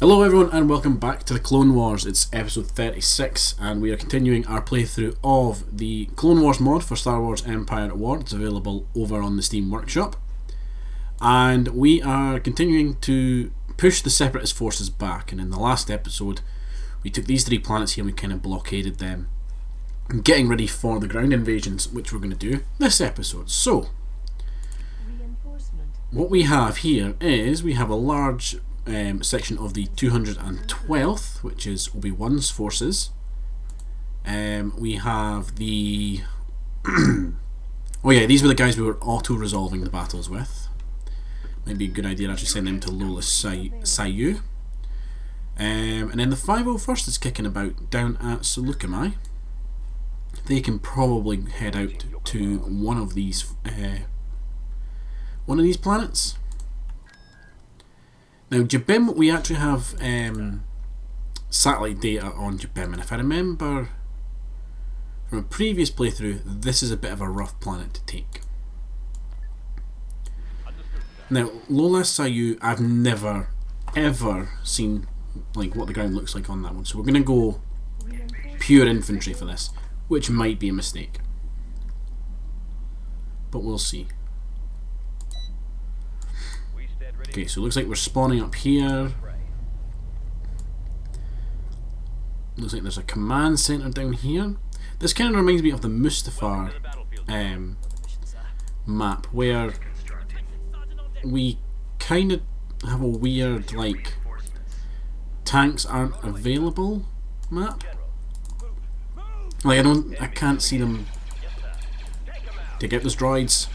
Hello everyone and welcome back to the Clone Wars. It's episode 36 and we are continuing our playthrough of the Clone Wars mod for Star Wars Empire at War. It's available over on the Steam Workshop. And we are continuing to push the Separatist forces back, and in the last episode we took these three planets here and we kind of blockaded them, getting ready for the ground invasions, which we're going to do this episode. So, what we have here is we have a large section of the 212th, which is Obi-Wan's forces. We have the oh yeah, these were the guys we were auto-resolving the battles with. Might be a good idea to actually send them to Lola Sayu. And then the 501st is kicking about down at Seleucami. They can probably head out to one of these planets. Now Jabim, we actually have satellite data on Jabim, and if I remember from a previous playthrough, this is a bit of a rough planet to take. Now Lola Sayu, I've never ever seen like what the ground looks like on that one, so we're going to go pure infantry for this, which might be a mistake, but we'll see. Okay, so it looks like we're spawning up here. Looks like there's a command centre down here. This kind of reminds me of the Mustafar map, where we kind of have a weird, like, tanks aren't available map. Like, I can't see them. Take out those droids.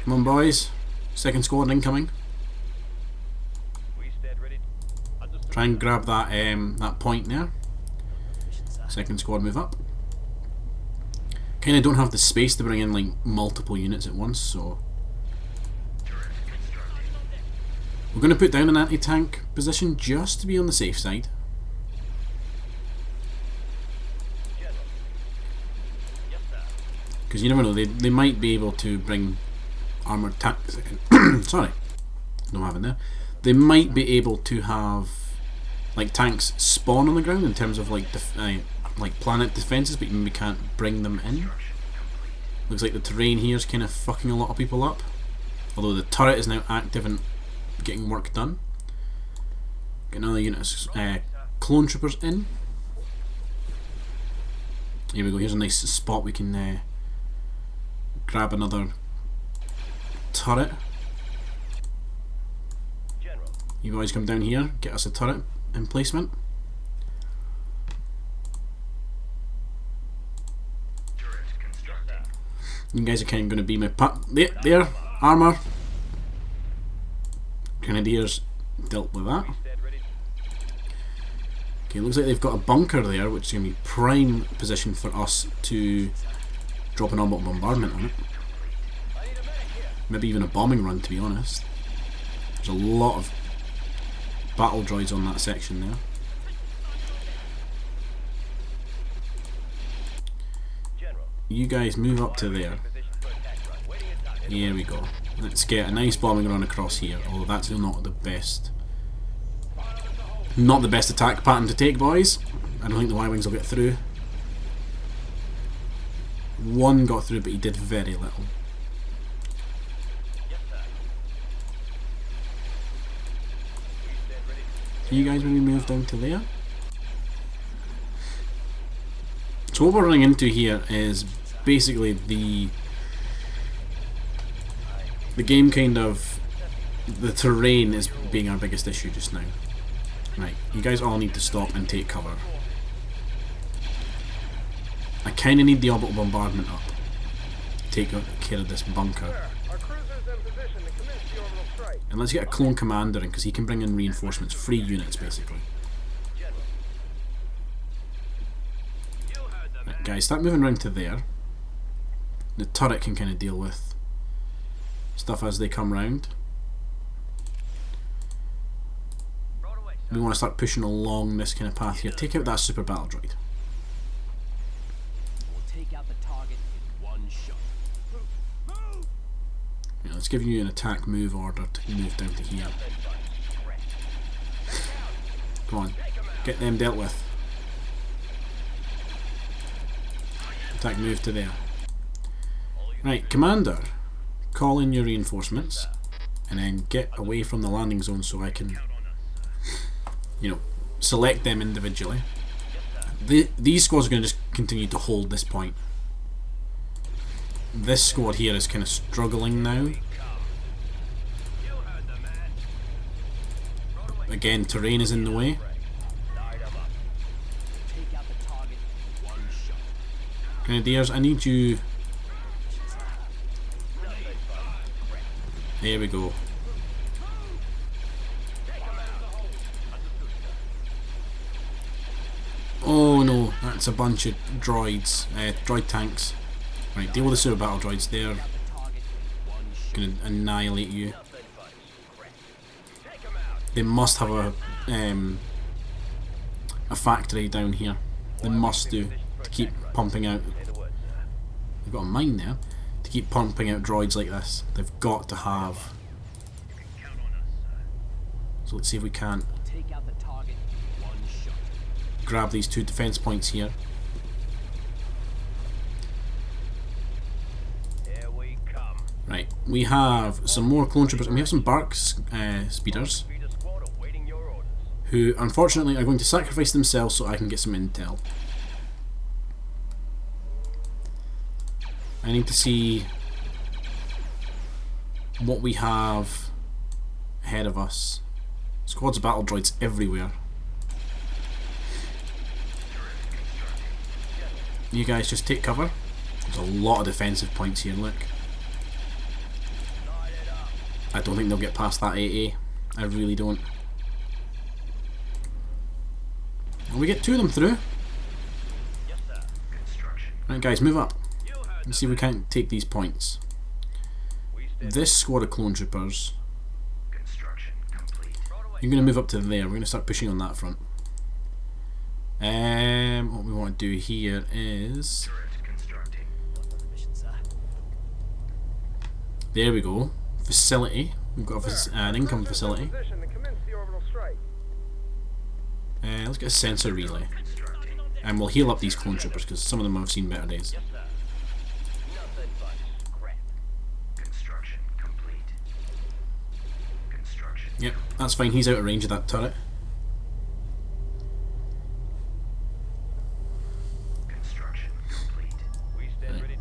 Come on, boys. Second squad incoming. Try and grab that that point there. Second squad move up. Kinda don't have the space to bring in like multiple units at once, so we're gonna put down an anti-tank position just to be on the safe side. Because you never know, they might be able to bring armoured tanks in. Sorry, no having there. They might be able to have like tanks spawn on the ground in terms of like planet defences, but we can't bring them in. Looks like the terrain here is kind of fucking a lot of people up. Although the turret is now active and getting work done. Get another unit of clone troopers in. Here we go. Here's a nice spot we can grab another turret. You guys come down here, get us a turret emplacement. You guys are kind of going to be my there, armour. Grenadiers dealt with that. Okay, looks like they've got a bunker there, which is going to be prime position for us to drop an orbital bombardment on it. Maybe even a bombing run, to be honest. There's a lot of battle droids on that section there. You guys move up to there. Here we go. Let's get a nice bombing run across here, although that's not the best attack pattern to take, boys. I don't think the Y-Wings will get through. One got through, but he did very little. You guys maybe move down to there. So what we're running into here is basically the game kind of, the terrain is being our biggest issue just now. Right, you guys all need to stop and take cover. I kind of need the orbital bombardment up to take care of this bunker. And let's get a clone commander in, because he can bring in reinforcements, free units basically. Right, guys, start moving around to there. the turret can kind of deal with stuff as they come round. We want to start pushing along this kind of path here. Take out that super battle droid. Yeah, let's give you an attack move order to move down to here. Come on, get them dealt with. Attack move to there. Right, Commander, call in your reinforcements and then get away from the landing zone so I can, you know, select them individually. These squads are going to just continue to hold this point. This squad here is kind of struggling now. Again, terrain is in the way. Grenadiers, I need you. There we go. Oh no, that's a bunch of droids, droid tanks. Right, deal with the super battle droids. They're gonna annihilate you. They must have a factory down here. They must do to keep pumping out. They've got a mine there to keep pumping out droids like this. They've got to have. So let's see if we can't grab these 2 defense points here. Right, we have some more clone troopers, and we have some Bark speeders, who unfortunately are going to sacrifice themselves so I can get some intel. I need to see what we have ahead of us. Squads of battle droids everywhere. You guys just take cover. There's a lot of defensive points here, look. I don't think they'll get past that AA. I really don't. Will we get 2 of them through? Right guys, move up. Let's see if we can't take these points. This squad of clone troopers, you're going to move up to there. We're going to start pushing on that front. What we want to do here is... There we go. Facility. We've got an income facility. Let's get a sensor relay. And we'll heal up these clone troopers because some of them have seen better days. Yep, that's fine. He's out of range of that turret. Right.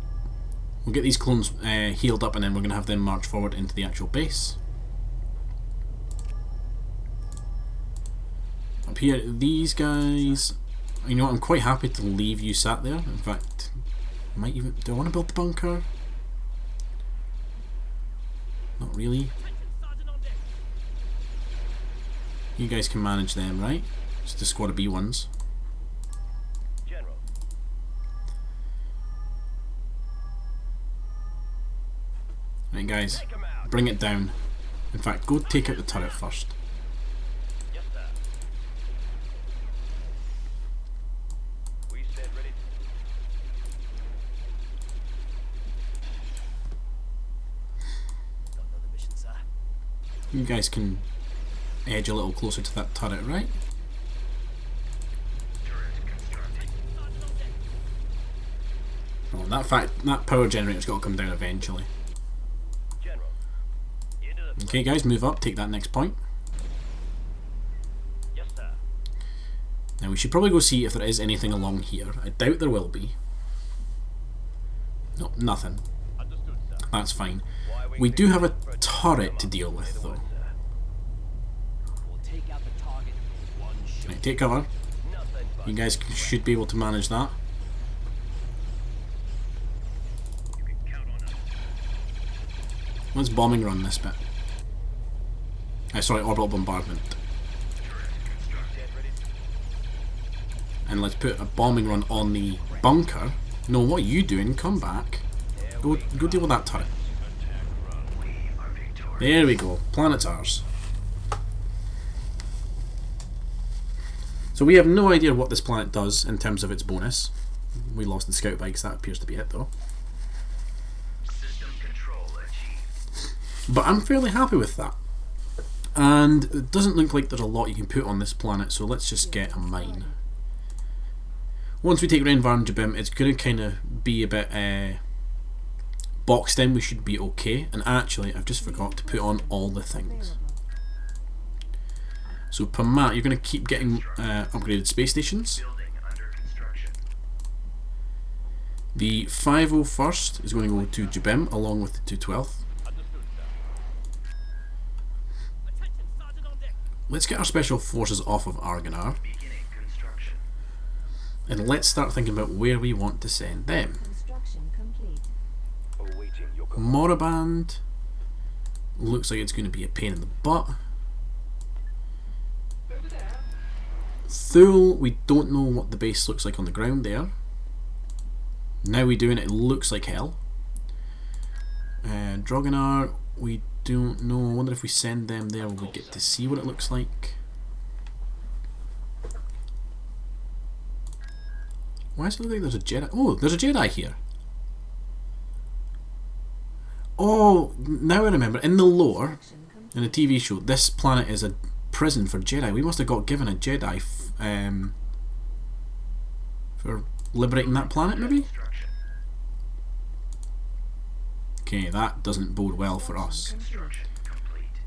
We'll get these clones healed up and then we're going to have them march forward into the actual base. Up here, these guys, you know what, I'm quite happy to leave you sat there. In fact, do I want to build the bunker? Not really. You guys can manage them, right? Just a squad of B1s. Right guys, bring it down. In fact, go take out the turret first. You guys can edge a little closer to that turret, right? Oh, that power generator's got to come down eventually. Okay guys, move up, take that next point. Now we should probably go see if there is anything along here. I doubt there will be. No, nothing. That's fine. We do have a turret to deal with though. Right, take cover. You guys should be able to manage that. Let's bombing run this bit. Sorry, orbital bombardment. And let's put a bombing run on the bunker. No, what are you doing? Come back. Go deal with that turret. There we go. Planet's ours. So we have no idea what this planet does in terms of its bonus. We lost the scout bikes, that appears to be it though. System control achieved. But I'm fairly happy with that. And it doesn't look like there's a lot you can put on this planet, so let's just get a mine. Once we take Renvarn Jabim, it's going to kind of be a bit boxed in. We should be okay. And actually, I've just forgot to put on all the things. So per mat, you're going to keep getting upgraded space stations. Building under construction. The 501st is going to go to Jabim along with the 212th. Let's get our special forces off of Argonar. Beginning construction. And let's start thinking about where we want to send them. Construction complete. Awaiting your command. Moraband looks like it's going to be a pain in the butt. Thule, we don't know what the base looks like on the ground there. Now we do, and it looks like hell. Drogonar, we don't know. I wonder if we send them there, will we get to see what it looks like? Why does it look like there's a Jedi? Oh, there's a Jedi here. Oh, now I remember. In the lore, in the TV show, this planet is a prison for Jedi. We must have got given a Jedi for liberating that planet, maybe? Construction. Okay, that doesn't bode well for us. Construction complete.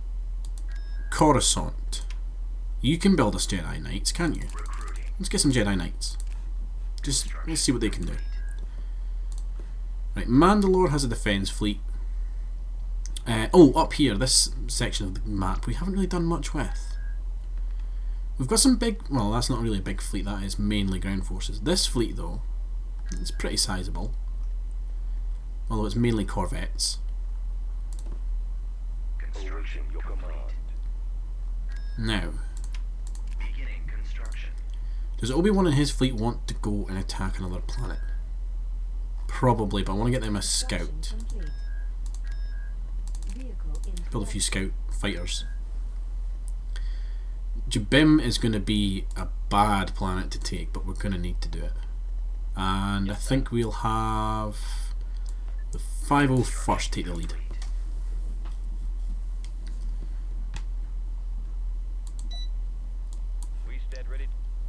Coruscant. You can build us Jedi Knights, can't you? Recruiting. Let's get some Jedi Knights. Just, let's see what they can do. Right, Mandalore has a defense fleet. Oh, up here, this section of the map, we haven't really done much with. We've got some big, well, that's not really a big fleet, that is mainly ground forces. This fleet, though, it's pretty sizable. Although it's mainly corvettes. Construction complete. Now, Beginning construction. does Obi-Wan and his fleet want to go and attack another planet? Probably, but I want to get them a scout. Complete. Vehicle in Build a few scout fighters. Jabim is going to be a bad planet to take, but we're going to need to do it. And I think we'll have the 501st take the lead.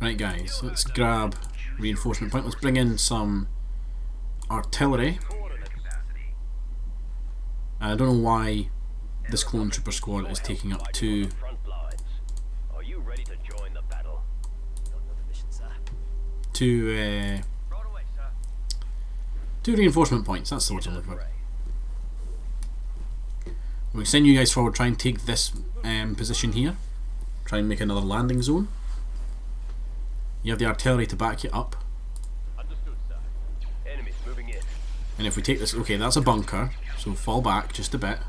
Right guys, let's grab reinforcement point. Let's bring in some artillery. Capacity. I don't know why this clone trooper squad is taking up two Are you ready to join the battle? two reinforcement points. That's the word I'm looking for. We'll send you guys forward, try and take this position here. Try and make another landing zone. You have the artillery to back you up. Understood, sir. Enemies moving in. And if we take this, okay, that's a bunker, so fall back just a bit.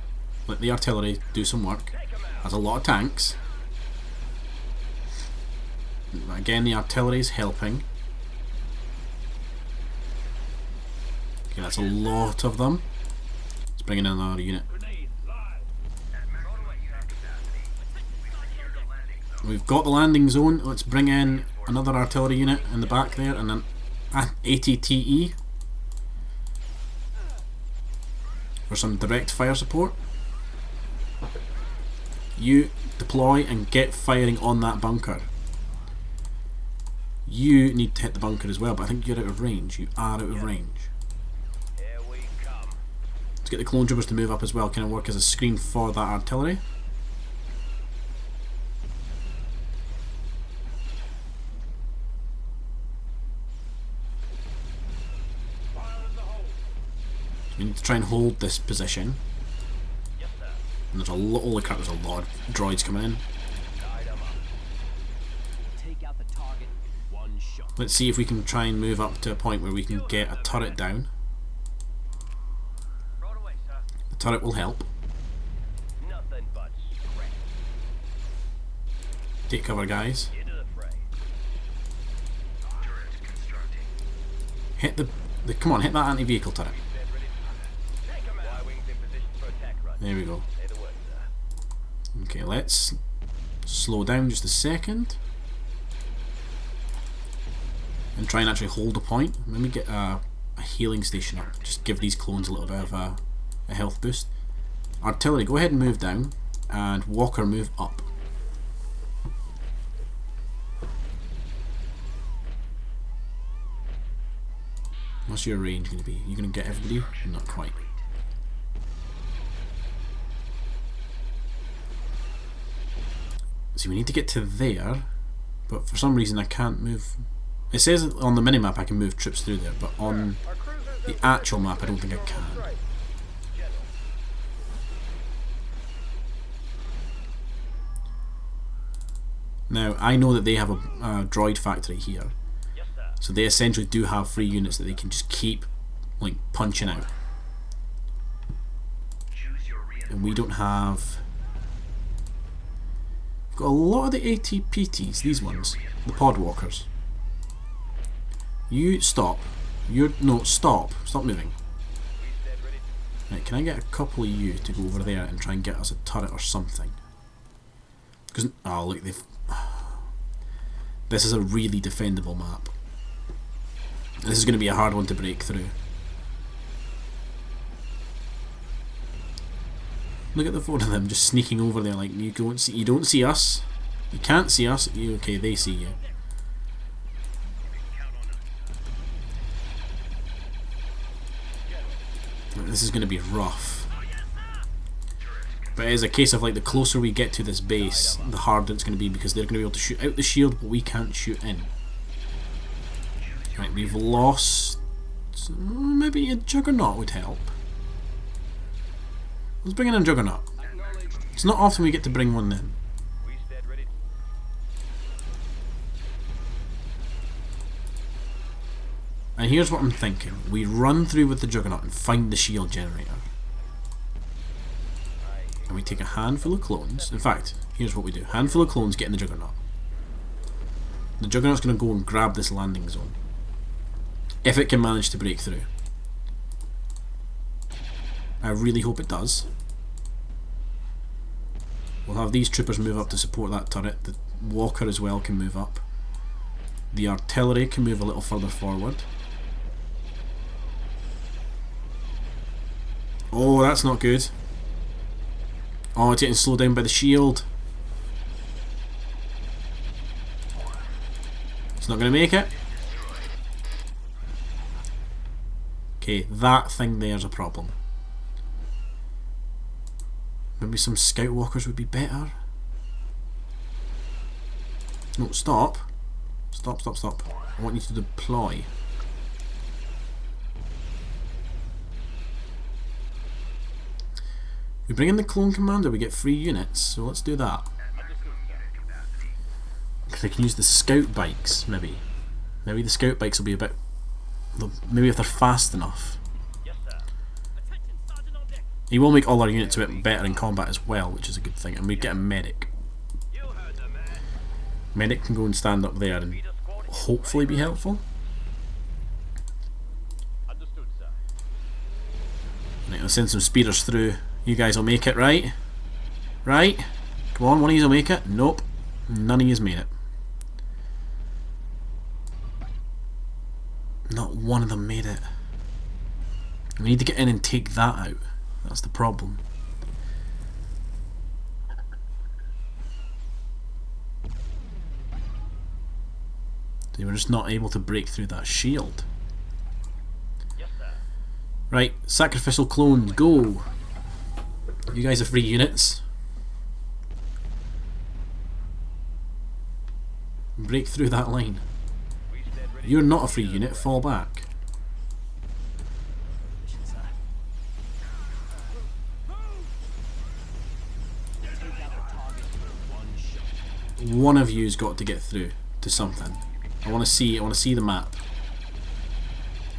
Let the artillery do some work. Has a lot of tanks. Again, the artillery is helping. Okay, that's a lot of them. Let's bring in another unit. We've got the landing zone. Let's bring in another artillery unit in the back there, and then ATTE for some direct fire support. You deploy and get firing on that bunker. You need to hit the bunker as well, but I think you're out of range. You are out of range. Here we come. Let's get the clone troopers to move up as well. Can it work as a screen for that artillery? We need to try and hold this position. Yes, sir. And there's a lot, holy crap, there's a lot of droids coming in. Guide 'em up. Take out the target with one shot. Let's see if we can try and move up to a point where we can get a turret down. Right away, sir. The turret will help. Nothing but scrap. Take cover, guys. Into the fray. Turret constructing. Hit the come on, hit that anti-vehicle turret. There we go. Say the word, sir. Okay, let's slow down just a second. And try and actually hold a point. Let me get a healing station up. Just give these clones a little bit of a health boost. Artillery, go ahead and move down. And Walker, move up. What's your range going to be? Are you going to get everybody? Not quite. See, we need to get to there, but for some reason I can't move. It says on the minimap I can move troops through there, but on the actual map I don't think I can. Now, I know that they have a droid factory here, so they essentially do have free units that they can just keep like punching out. And we don't have... We've got a lot of the ATPTs, these ones, the pod walkers. You stop. No, stop. Stop moving. Right, can I get a couple of you to go over there and try and get us a turret or something? Because, oh look, they've... This is a really defendable map. This is going to be a hard one to break through. Look at the four of them just sneaking over there like you don't see us. You can't see us. Okay, they see you. This is going to be rough. But it is a case of like the closer we get to this base, the harder it's going to be because they're going to be able to shoot out the shield, but we can't shoot in. Right, we've lost... Maybe a Juggernaut would help. Let's bring in a Juggernaut. It's not often we get to bring one in. And here's what I'm thinking. We run through with the Juggernaut and find the shield generator. And we take a handful of clones. In fact, here's what we do. Handful of clones get in the Juggernaut. The Juggernaut's going to go and grab this landing zone. If it can manage to break through. I really hope it does. We'll have these troopers move up to support that turret. The Walker as well can move up. The artillery can move a little further forward. Oh, that's not good. Oh, it's getting slowed down by the shield. It's not going to make it. Okay, that thing there's a problem. Maybe some scout walkers would be better. No, stop. Stop, stop, stop. I want you to deploy. We bring in the clone commander, we get free units, so let's do that. Because I can use the scout bikes, maybe. Maybe the scout bikes will be a bit... Maybe if they're fast enough. He will make all our units a bit better in combat as well, which is a good thing. And we get a medic. Medic can go and stand up there and hopefully be helpful. Right, let's send some speeders through. You guys will make it, right? Right? Come on, one of you will make it. Nope. None of you made it. Not one of them made it. We need to get in and take that out. That's the problem. They were just not able to break through that shield. Right, sacrificial clones, go! You guys are free units. Break through that line. You're not a free unit, fall back. One of you's got to get through to something. I want to see the map.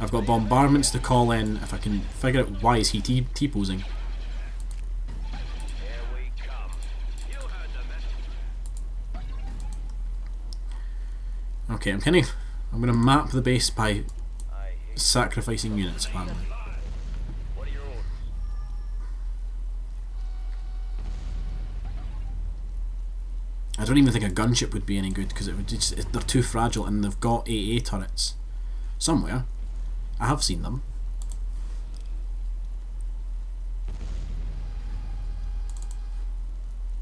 I've got bombardments to call in. If I can figure out why is he T-posing. Okay, I'm going to map the base by sacrificing units apparently. I don't even think a gunship would be any good because they're too fragile, and they've got AA turrets somewhere. I have seen them.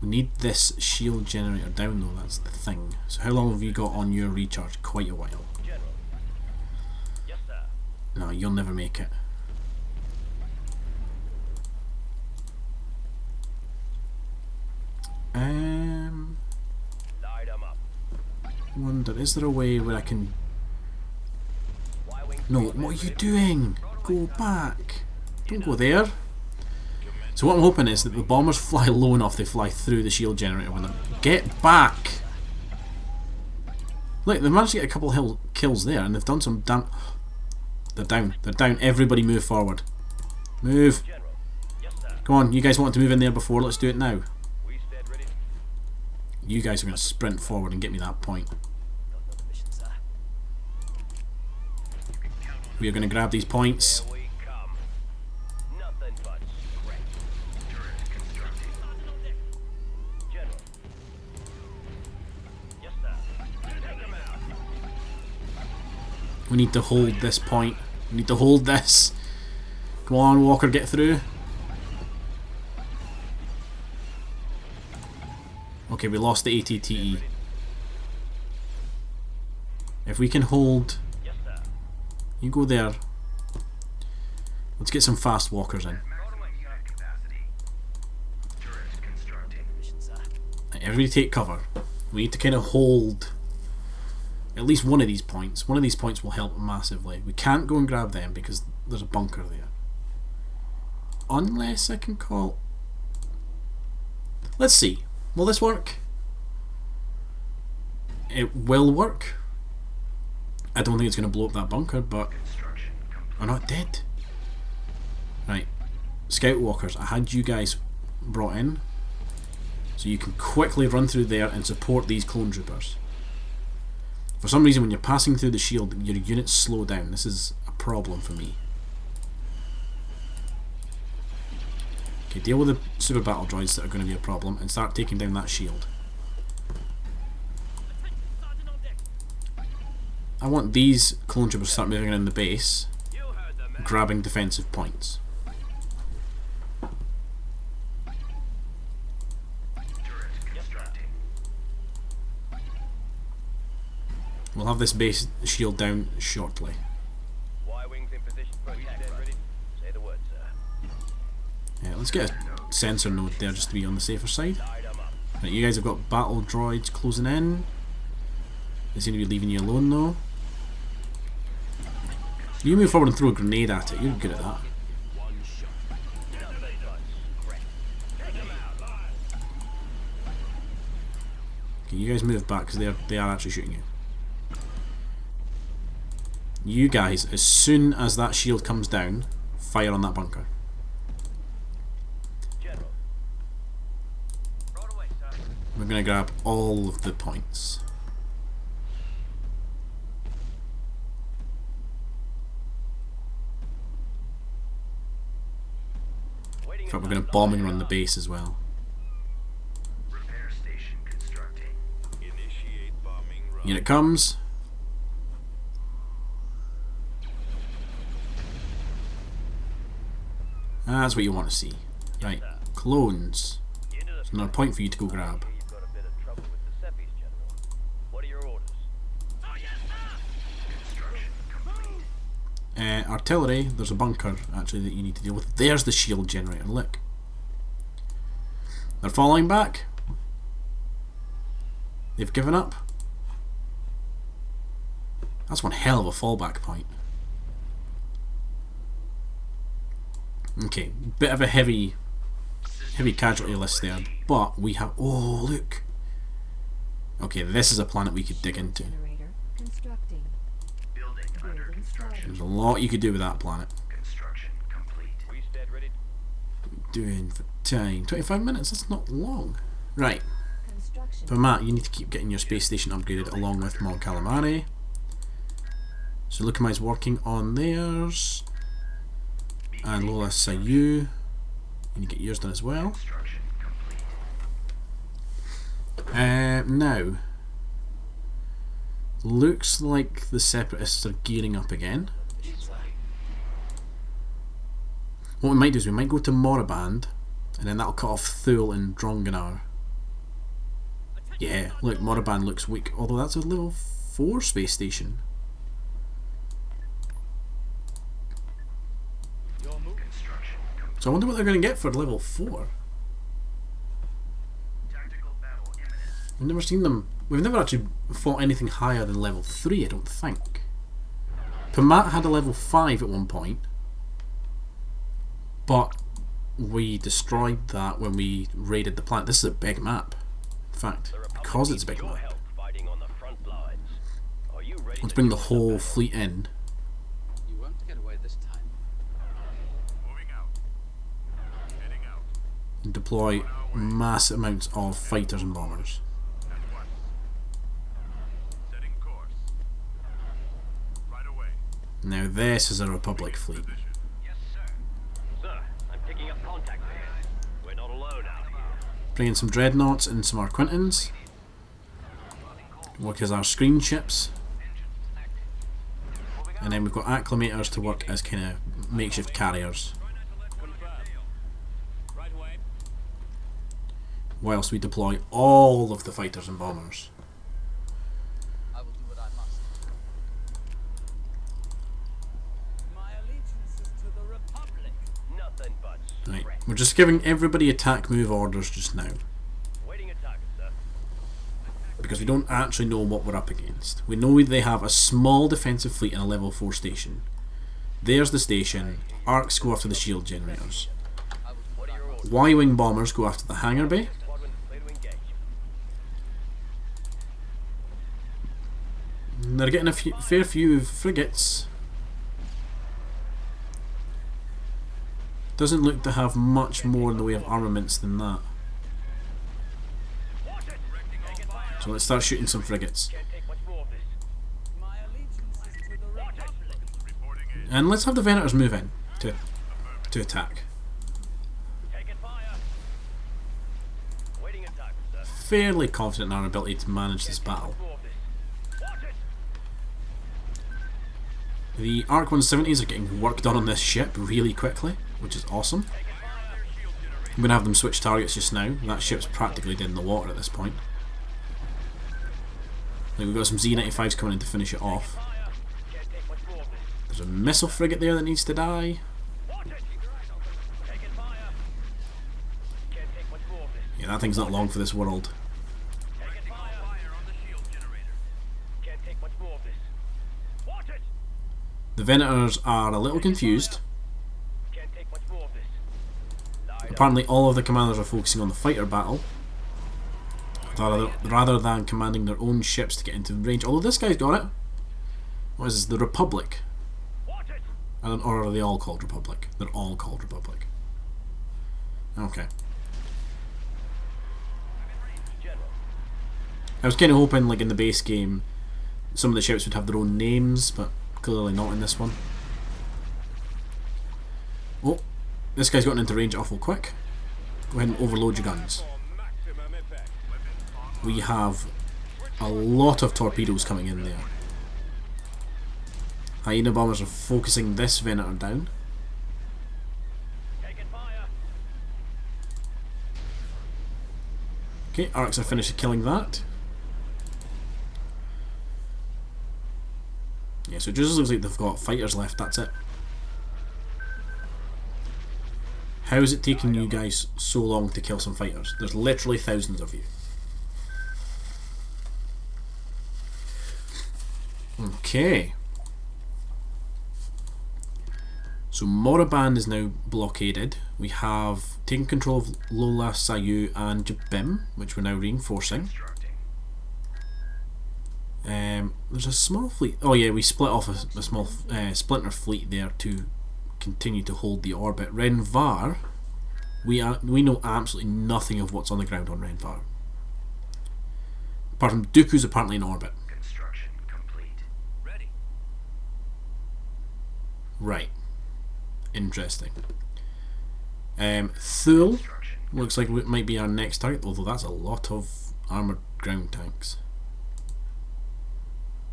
We need this shield generator down though, that's the thing. So how long have you got on your recharge? Quite a while. General. Yes, sir. No, you'll never make it. Light 'em up. Wonder, is there a way where I can... Y-wing No, what are you doing? Go back. Don't go there. So what I'm hoping is that the bombers fly low enough they fly through the shield generator with them. Get back! Look, they've managed to get a couple of kills there, and they've done some damn... They're down. They're down. Everybody move forward. Move. General. Yes, sir. Come on, you guys wanted to move in there before, let's do it now. We stand ready. You guys are going to sprint forward and get me that point. Got another mission, sir. We are going to grab these points. Here we come. Nothing but scrap. Turret constructed. General. Yes, sir. Take them out. We need to hold this point. We need to hold this. Come on, Walker, get through. Okay, we lost the ATTE. If we can hold... Yes, sir. You go there. Let's get some fast walkers in. Maximum unit capacity. Turret constructed. Mission, sir. Right, everybody take cover. We need to kind of hold at least one of these points. One of these points will help massively. We can't go and grab them because there's a bunker there. Unless I can call... Let's see. Will this work? It will work. I don't think it's going to blow up that bunker, but... Construction complete. Oh no, it did. Right. Scout walkers, I had you guys brought in so you can quickly run through there and support these clone troopers. For some reason when you're passing through the shield, your units slow down. This is a problem for me. Okay, deal with the super battle droids that are going to be a problem and start taking down that shield. I want these clone troopers to start moving around the base, You heard the man. grabbing defensive points. Turret constructing. We'll have this base shield down shortly. Y-wings in position for attack. Stand ready. Say the word, sir. Yeah, let's get a sensor node there just to be on the safer side. Light 'em up. Right, you guys have got battle droids closing in. They seem to be leaving you alone though. You move forward and throw a grenade at it, you're good at that. One shot. Nothing but scrap. Take them out. Okay, you guys move back because they are actually shooting you. You guys, as soon as that shield comes down, fire on that bunker. General. Right away, sir. We're going to grab all of the points. Waiting In fact, we're in going to time. bombing run the base as well. Repair station constructing. Initiate bombing run. Unit comes. That's what you want to see. Right, clones. Into the There's another point for you to go grab. You've got a bit of trouble with the Seperatists, General. What are your orders? Oh, yes, sir. Construction complete. Artillery, there's a bunker actually that you need to deal with. There's the shield generator, look. They're falling back. They've given up. That's one hell of a fallback point. Okay, bit of a heavy casualty list there, but we have... Oh, look! Okay, this is a planet we could dig into. Generator constructing. Building under Building construction. There's a lot you could do with that planet. Construction complete. We stand ready. Doing for time. 25 minutes, that's not long. Right, Construction. but Matt, you need to keep getting your space station upgraded along with Mon Calamari. So Lucami's working on theirs. And Lola Sayu. You need to get yours done as well. Construction complete. Now, looks like the Separatists are gearing up again. What we might do is we might go to Moraband, and then that'll cut off Thule and Dronganar. Yeah, look, Moraband looks weak, although that's a level 4 space station. Construction complete. So I wonder what they're going to get for level 4. Tactical battle imminent. We've never seen them. We've never actually fought anything higher than level 3, I don't think. Pamat had a level 5 at one point, but we destroyed that when we raided the planet. This is a big map. In fact, because it's a big map. Let's bring the whole fleet in. You won't get away this time. Moving out. Heading out. And deploy massive amounts of fighters and bombers. At once. Setting course. Right away. Now this is a Republic fleet. Position. Yes, sir. Sir, I'm picking up contact here. We're not alone out here. Bring in some dreadnoughts and some Arquintans. Work as our screen ships. And then we've got acclimators to work as kind of makeshift carriers. Right away. Whilst we deploy all of the fighters and bombers. I will do what I must. My allegiance is to the Republic. Nothing but Right, strength. we're just giving everybody attack move orders just now. Waiting a target, sir. Because we don't actually know what we're up against. We know they have a small defensive fleet and a level 4 station. There's the station. Arcs go after the shield generators. What are your orders? Y-wing bombers go after the hangar bay. Squadron clear to engage. And they're getting a fair few frigates. Doesn't look to have much more in the way of armaments than that. So let's start shooting some frigates. Can't take much more of this. My allegiance is to the Republic. Reporting in. And let's have the Venators move in to attack. Taking fire. Waiting a target, sir. Fairly confident in our ability to manage this battle. More of this. Watch it. The Arc 170s are getting work done on this ship really quickly, which is awesome. I'm going to have them switch targets just now. That ship's practically dead in the water at this point. Like we've got some Z-95s coming in to finish it off. Fire. Can't take much more of this. There's a missile frigate there that needs to die. Watch it. Taking fire. Can't take much more of this. Yeah, that thing's not long for this world. Taking fire. On the shield generator. Can't take much more of this. Watch it. The Venators are a little confused. Can't take much more of this. Light Apparently all of the commanders are focusing on the fighter battle rather than commanding their own ships to get into range. Although this guy's got it. What is this? The Republic? up. Watch it. Or are they all called Republic? They're all called Republic. Okay. General. I was kind of hoping, like in the base game, some of the ships would have their own names, but clearly not in this one. Oh, this guy's gotten into range awful quick. Go ahead and overload your guns. Maximum effect. We have a lot of torpedoes coming in there. Hyena bombers are focusing this Venator down. Taking fire. Okay, Arcs are finished killing that. Yeah, so it just looks like they've got fighters left, that's it. How is it taking you guys so long to kill some fighters? There's literally thousands of you. Okay. So Moraband is now blockaded. We have taken control of Lola Sayu and Jabim, which we're now reinforcing. Constructing. There's a small fleet. Oh yeah, we split off a small splinter fleet there to continue to hold the orbit. Renvar, we know absolutely nothing of what's on the ground on Renvar. Apart from Dooku's apparently in orbit. Construction complete. Ready. Right. Interesting. Thule Construction. looks like it might be our next target, although that's a lot of armoured ground tanks.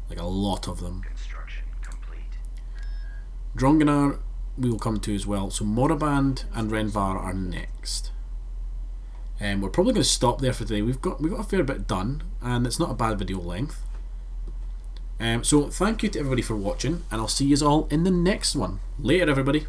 Like a lot of them. Construction complete. Dronganar we will come to as well. So Moraband and Renvar are next. We're probably going to stop there for today. We've got a fair bit done, and it's not a bad video length. So thank you to everybody for watching, and I'll see you all in the next one. Later, everybody.